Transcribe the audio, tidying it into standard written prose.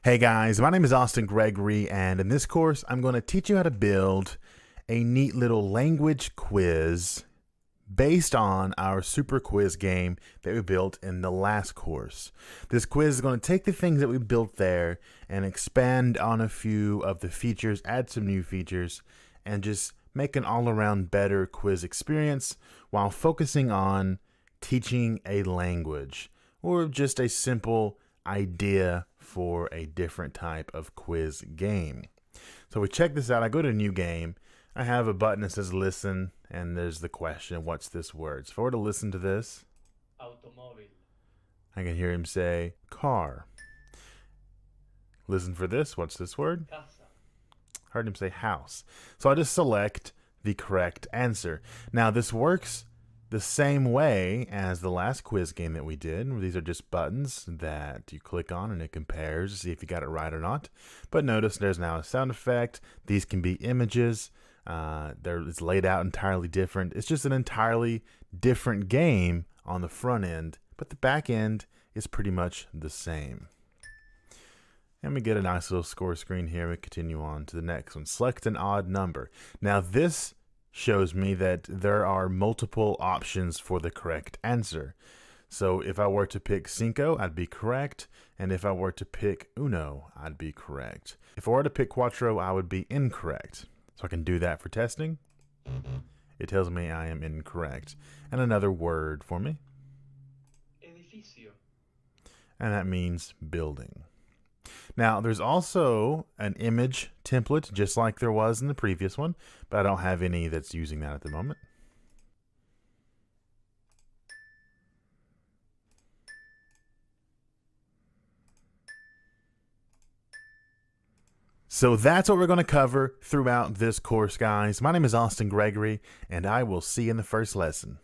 Hey guys, my name is Austin Gregory, and in this course, I'm going to teach you how to build a neat little language quiz based on our super quiz game that we built in the last course. This quiz is going to take the things that we built there and expand on a few of the features, add some new features, and just make an all-around better quiz experience while focusing on teaching a language or just a simple idea for a different type of quiz game. So we check this out. I go to new game. I have a button that says listen, and there's the question, what's this word? So if I were to listen to this, Automóvil. I can hear him say car. Listen for this, what's this word? Casa. Heard him say house. So I just select the correct answer. Now this works the same way as the last quiz game that we did. These are just buttons that you click on and it compares to see if you got it right or not. But notice there's now a sound effect. These can be images. It's laid out entirely different. It's just an entirely different game on the front end, but the back end is pretty much the same. And we get a nice little score screen here. We continue on to the next one. Select an odd number. Now this shows me that there are multiple options for the correct answer. So if I were to pick cinco, I'd be correct. And if I were to pick uno, I'd be correct. If I were to pick cuatro, I would be incorrect. So I can do that for testing. It tells me I am incorrect. And another word for me. Edificio. And that means building. Now, there's also an image template, just like there was in the previous one, but I don't have any that's using that at the moment. So that's what we're going to cover throughout this course, guys. My name is Austin Gregory, and I will see you in the first lesson.